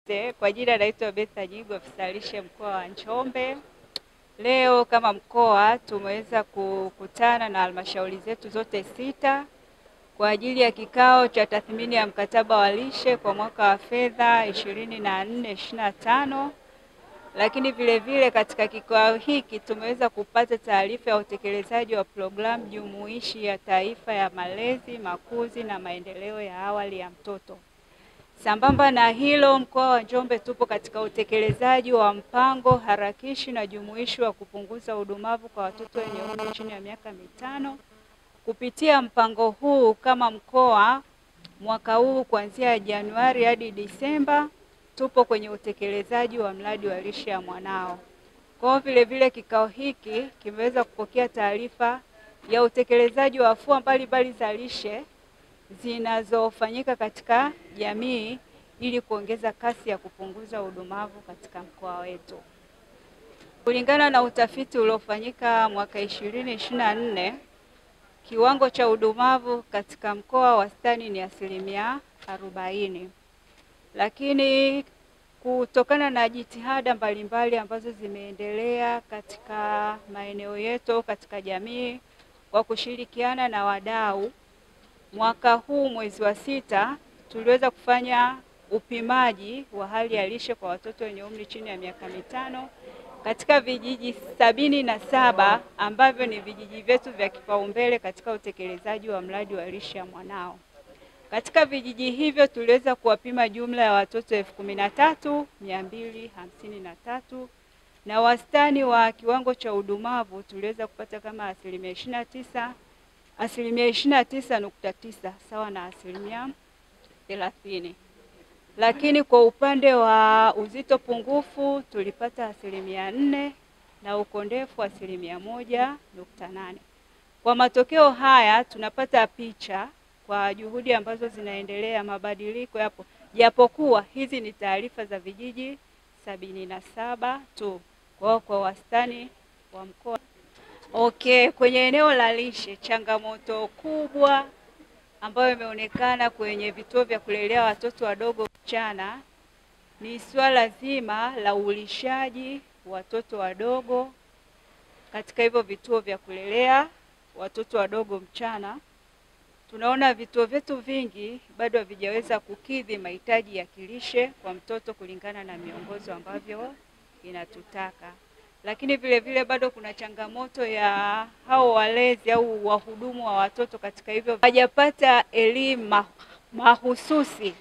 wote, kwa jina naitwa Betha Nyigo, afisa lishe mkoa wa Njombe. Leo kama mkoa tumeweza kukutana na halmashauri zetu zote 6 kwa ajili ya kikao cha tathmini ya mkataba wa lishe kwa mwaka wa fedha 24/25. Lakini vile katika kikao hiki tumeweza kupata taarifa ya utekelezaji wa programu jumuishi ya taifa ya malezi, makuzi na maendeleo ya awali ya mtoto. Sambamba na hilo, mkoa wa Njombe tupo katika utekelezaji wa mpango harakishi na jumuishi wa kupunguza udumavu kwa watoto wenye umri chini ya miaka 5. Kupitia mpango huu kama mkoa, mwaka huu kuanzia Januari hadi Disemba tupo kwenye utekelezaji wa mradi wa lishe ya mwanao. Kwa vile kikao hiki kimeweza kupokea taarifa ya utekelezaji wa afua mbalimbali za lishe zinazofanyika katika jamii ili kuongeza kasi ya kupunguza udumavu katika mkoa wetu. Kulingana na utafiti uliofanyika mwaka 2024, kiwango cha udumavu katika mkoa wastani ni 40%. Lakini kutokana na jitihada mbalimbali ambazo zimeendelea katika maeneo yetu katika jamii kwa kushirikiana na wadau, mwaka huu mwezi wa 6 tuliweza kufanya upimaji wa hali ya lishe kwa watoto wenye umri chini ya miaka 5 katika vijiji 77 ambavyo ni vijiji vyetu vya kipaumbele katika utekelezaji wa mradi wa lishe ya mwanao. Katika vijiji hivyo tuliweza kuwapima jumla ya watoto 13,253 na wastani wa kiwango cha udumavu tuliweza kupata kama 29.9 sawa na 30%. Lakini kwa upande wa uzito pungufu tulipata 4% na ukondefu 1.8. Kwa matokeo haya tunapata picha kwa juhudi ambazo zinaendelea, mabadiliko yapo, japokuwa hizi ni taarifa za vijiji 77 tu kwa wastani wa mkoa. Kwenye eneo la lishe, changamoto kubwa ambayo imeonekana kwenye vituo vya kulelea watoto wadogo mchana ni swala zima la ulishaji watoto wadogo katika hivyo vituo vya kulelea watoto wadogo mchana. Tunaona vituo vyetu vingi bado havijaweza kukidhi mahitaji ya kilishe kwa mtoto kulingana na miongozo ambavyo inatutaka. Lakini vile bado kuna changamoto ya hao walezi au wahudumu wa watoto katika hivyo hawajapata elimu mahususi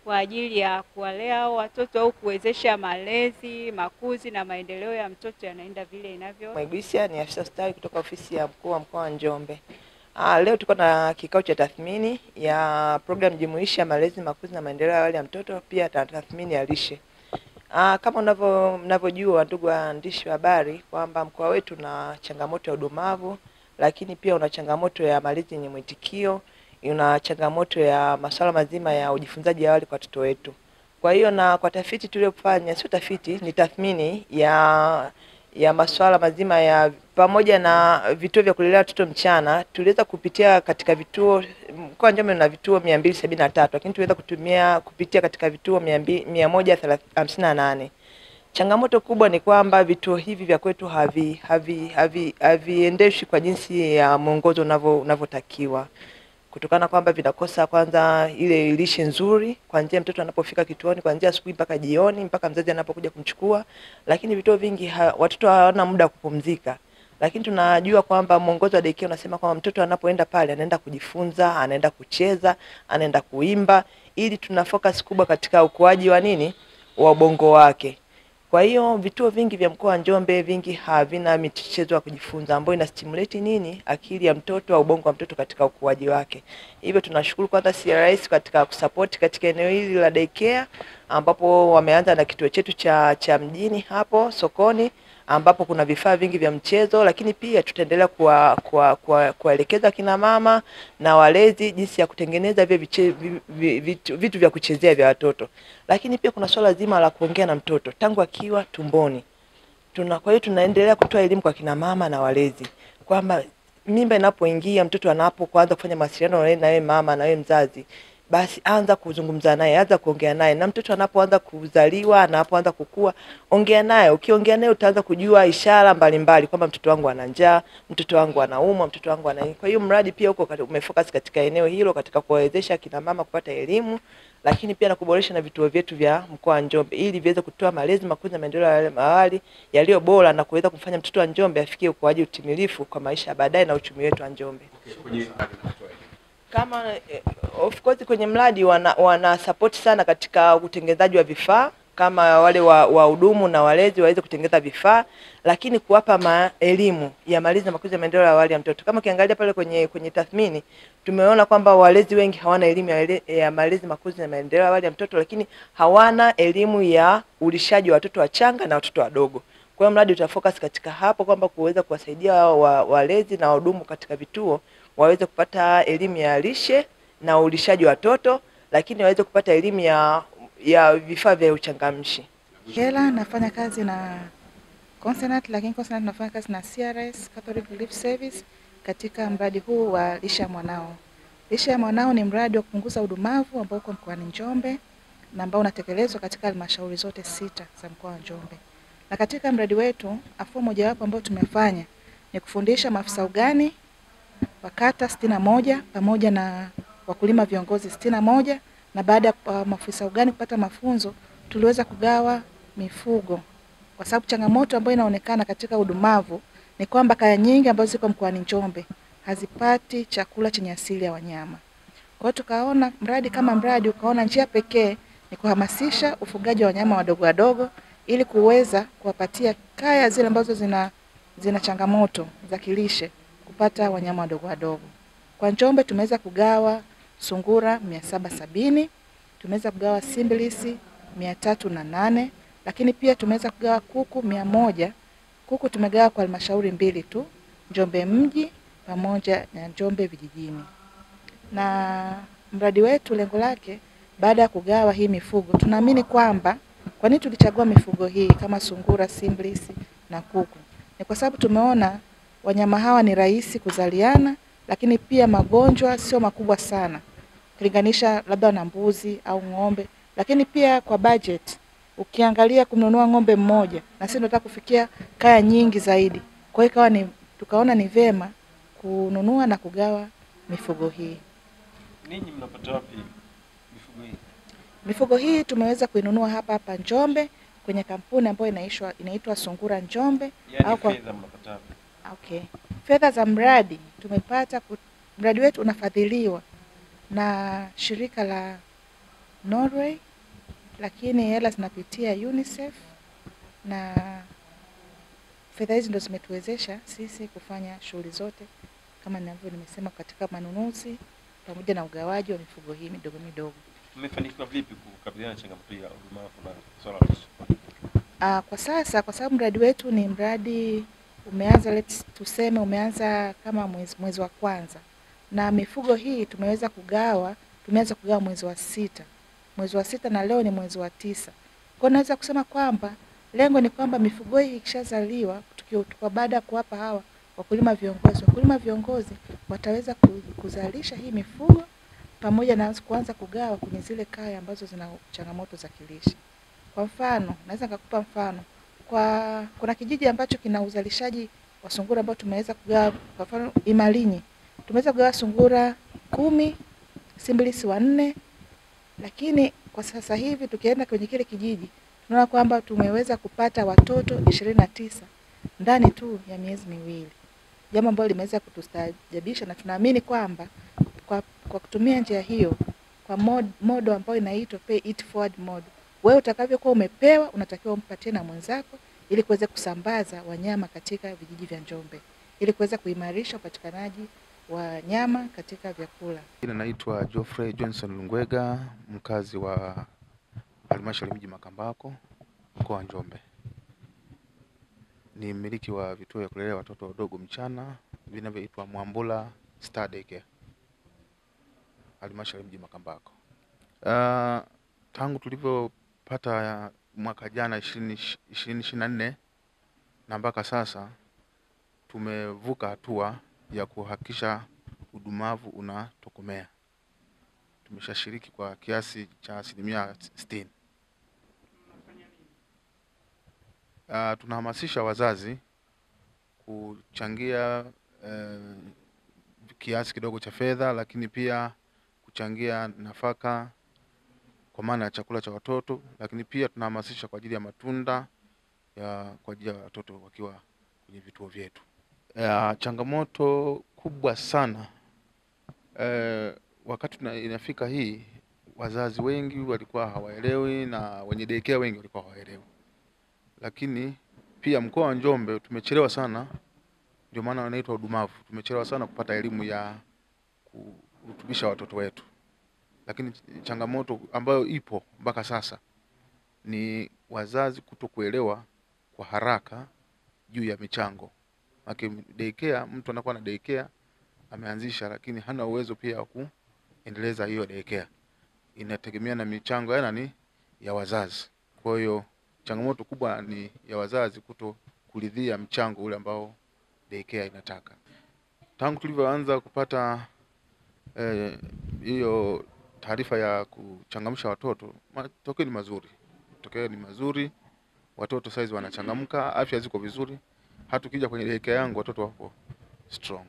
kwa ajili ya kuwalea hao watoto au kuwezesha malezi, makuzi na maendeleo ya mtoto yanaenda vile inavyo. Mwaigwisha ni afisa ustawi kutoka ofisi ya mkuu wa mkoa wa Njombe. Leo tuko na kikao cha tathmini ya programu jumuishi ya malezi, makuzi na maendeleo ya awali ya mtoto, pia tathmini ya lishe. Kama mnavyojua ndugu waandishi wa habari kwamba mkoa wetu na changamoto ya udumavu, lakini pia una changamoto ya malezi yenye mwitikio, una changamoto ya masuala mazima ya ujifunzaji awali kwa watoto wetu. Kwa hiyo na kwa tafiti tuliyofanya, sio tafiti, ni tathmini ya masuala mazima ya pamoja na vituo vya kulelea watoto mchana, tuliweza kupitia katika vituo, mkoa wa Njombe na vituo 273, lakini tuliweza kupitia katika vituo 158. Changamoto kubwa ni kwamba vituo hivi vya kwetu haviendeshwi kwa jinsi ya mwongozo unavyotakiwa, kutokana kwamba vinakosa kwanza ile lishe nzuri kuanzia mtoto anapofika kituoni, kuanzia asubuhi mpaka jioni, mpaka mzazi anapokuja kumchukua. Lakini vituo vingi watoto hawana muda wa kupumzika. Lakini tunajua kwamba mwongozo wa daycare unasema kwamba mtoto anapoenda pale anaenda kujifunza, anaenda kucheza, anaenda kuimba, ili tuna focus kubwa katika ukuaji wa wa ubongo wake. Kwa hiyo vituo vingi vya mkoa wa Njombe vingi havina michezo ya kujifunza ambayo ina stimulate akili ya mtoto au ubongo wa mtoto katika ukuaji wake. Hivyo tunashukuru kwanza CRS katika kusupport katika eneo hili la daycare, ambapo wameanza na kituo chetu cha mjini hapo sokoni, ambapo kuna vifaa vingi vya mchezo, lakini pia tutaendelea kuwaelekeza kina mama na walezi jinsi ya kutengeneza vitu vya kuchezea vya watoto. Lakini pia kuna swala zima la kuongea na mtoto tangu akiwa tumboni. Kwa hiyo tunaendelea kutoa elimu kwa kina mama na walezi kwamba mimba inapoingia, mtoto anapoanza kufanya mawasiliano na wewe mama na wewe mzazi, basi anza kuzungumza naye, anza kuongea naye. Na mtoto anapoanza kuzaliwa, anapoanza kukua, ongea naye. Ukiongea naye utaanza kujua ishara mbalimbali kwamba mtoto wangu ana njaa, mtoto wangu anaumwa, mtoto wangu ana. Kwa hiyo mradi pia uko umefocus katika eneo hilo, katika kuwawezesha kina mama kupata elimu, lakini pia na kuboresha na vituo vyetu vya mkoa wa Njombe ili viweze kutoa malezi, makuzi na maendeleo ya awali yaliyo bora na kuweza kumfanya mtoto wa Njombe afikie ukuaji utimilifu kwa maisha baadaye na uchumi wetu wa Njombe. Kama of course kwenye mradi wana support sana katika utengenezaji wa vifaa, kama wale wahudumu na walezi waweze kutengeneza vifaa, lakini kuwapa elimu ya malezi na makuzi ya maendeleo ya awali ya mtoto. Kama ukiangalia pale kwenye tathmini, tumeona kwamba walezi wengi hawana elimu ya malezi, makuzi na maendeleo ya awali ya mtoto, lakini hawana elimu ya ulishaji wa watoto wachanga na watoto wadogo. Kwa hiyo mradi utafocus katika hapo kwamba kuweza kuwasaidia walezi na wahudumu katika vituo waweze kupata elimu ya lishe na ulishaji wa watoto, lakini waweze kupata elimu ya vifaa vya uchangamshi. Hela nafanya kazi na Consonant, lakini Consonant nafanya kazi na CRS, Catholic Relief Service, katika mradi huu wa Lishe ya Mwanao. Lishe ya Mwanao ni mradi wa kupunguza udumavu ambao uko mkoani Njombe na ambao unatekelezwa katika halmashauri zote 6 za mkoa wa Njombe. Na katika mradi wetu, afua mojawapo ambao tumefanya ni kufundisha maafisa ugani wa kata 61 pamoja na wakulima viongozi 61, na baada ya maafisa ugani kupata mafunzo tuliweza kugawa mifugo, kwa sababu changamoto ambayo inaonekana katika udumavu ni kwamba kaya nyingi ambazo ziko mkoani Njombe hazipati chakula chenye asili ya wanyama. Kwa hiyo tukaona mradi kama mradi ukaona njia pekee ni kuhamasisha ufugaji wa wanyama wadogo wadogo ili kuweza kuwapatia kaya zile ambazo zina changamoto za kilishe kupata wanyama wadogo wadogo. Kwa Njombe tumeweza kugawa sungura 770, tumeweza kugawa simbilisi 308, lakini pia tumeweza kugawa kuku 100. Kuku tumegawa kwa halmashauri 2 tu, Njombe mji pamoja na Njombe vijijini. Na mradi wetu lengo lake, baada ya kugawa hii mifugo, tunaamini kwamba kwa nini tulichagua mifugo hii kama sungura, simbilisi na kuku? Ni kwa sababu tumeona wanyama hawa ni rahisi kuzaliana, lakini pia magonjwa sio makubwa sana kulinganisha labda na mbuzi au ng'ombe. Lakini pia kwa budget, ukiangalia kununua ng'ombe mmoja na sisi tunataka kufikia kaya nyingi zaidi. Kwa hiyo tukaona ni vema kununua na kugawa mifugo hii. Ninyi mnapata wapi mifugo hii? Mifugo hii tumeweza kuinunua hapa Njombe kwenye kampuni ambayo inaitwa Sungura Njombe. Yaani fedha mnapata wapi? Okay. Fedha za mradi tumepata, mradi wetu unafadhiliwa na shirika la Norway, lakini hela zinapitia UNICEF, na fedha hizi ndio zimetuwezesha sisi kufanya shughuli zote kama nimesema katika manunuzi pamoja na ugawaji wa mifugo hii midogo midogo. Mmefanikiwa vipi kukabiliana na changamoto ya udumavu na swala la lishe? Kwa sasa, kwa sababu mradi wetu ni mradi umeanza, umeanza kama mwezi wa kwanza, na mifugo hii tumeanza kugawa mwezi wa 6 na leo ni mwezi wa 9. Kwa naweza kusema kwamba lengo ni kwamba mifugo hii ikishazaliwa, kwa baada ya kuwapa hawa wakulima viongozi wataweza kuzalisha hii mifugo pamoja na kuanza kugawa kwenye zile kaya ambazo zina changamoto za kilishe. Kwa mfano, naweza nikakupa mfano. Kuna kijiji ambacho kina uzalishaji wa sungura ambao tumeweza kugawa, kwa mfano Imalinyi. Tumeweza kugawa sungura 10, simbilisi 4, lakini kwa sasa hivi tukienda kwenye kile kijiji tunaona kwamba tumeweza kupata watoto 29 ndani tu ya miezi 2. Jambo ambalo limeweza kutustajabisha, na tunaamini kwamba kwa kutumia njia hiyo, kwa modo ambayo inaitwa pay it forward mode, wewe utakavyokuwa umepewa unatakiwa umpatie na mwenzako ili kuweza kusambaza wanyama katika vijiji vya Njombe, ili kuweza kuimarisha upatikanaji wa nyama katika vyakula. Naitwa Geoffrey Johnson Lungwega, mkazi wa halmashauri mji Makambako, mkoa wa Njombe. Ni mmiliki wa vituo vya kulelea watoto wadogo mchana vinavyoitwa Mwambula Star Daycare, halmashauri mji Makambako. Tangu tulivyopata mwaka jana 2024 na mpaka sasa tumevuka hatua ya kuhakikisha udumavu unatokomea. tumeshashiriki kwa kiasi cha 60%. Tunahamasisha wazazi kuchangia kiasi kidogo cha fedha, lakini pia kuchangia nafaka kwa maana ya chakula cha watoto, lakini pia tunahamasisha kwa ajili ya matunda kwa ajili ya watoto wakiwa kwenye vituo vyetu. Changamoto kubwa sana wakati inafika hii, wazazi wengi walikuwa hawaelewi na wenye daycare wengi walikuwa hawaelewi. Lakini pia mkoa wa Njombe tumechelewa sana, ndio maana wanaitwa udumavu. Tumechelewa sana kupata elimu ya kurutubisha watoto wetu. Lakini changamoto ambayo ipo mpaka sasa ni wazazi kutokuelewa kwa haraka juu ya michango. Daycare, mtu anakuwa na daycare ameanzisha, lakini hana uwezo pia wa kuendeleza hiyo daycare. Inategemea na michango ya wazazi. Kwa hiyo changamoto kubwa ni ya wazazi kuridhia mchango ule ambao daycare inataka. Tangu tulivyoanza kupata hiyo taarifa ya kuchangamsha watoto, matokeo ni mazuri. Watoto saizi wanachangamka, afya ziko vizuri. Hata ukija kwenye daycare yangu watoto wapo strong.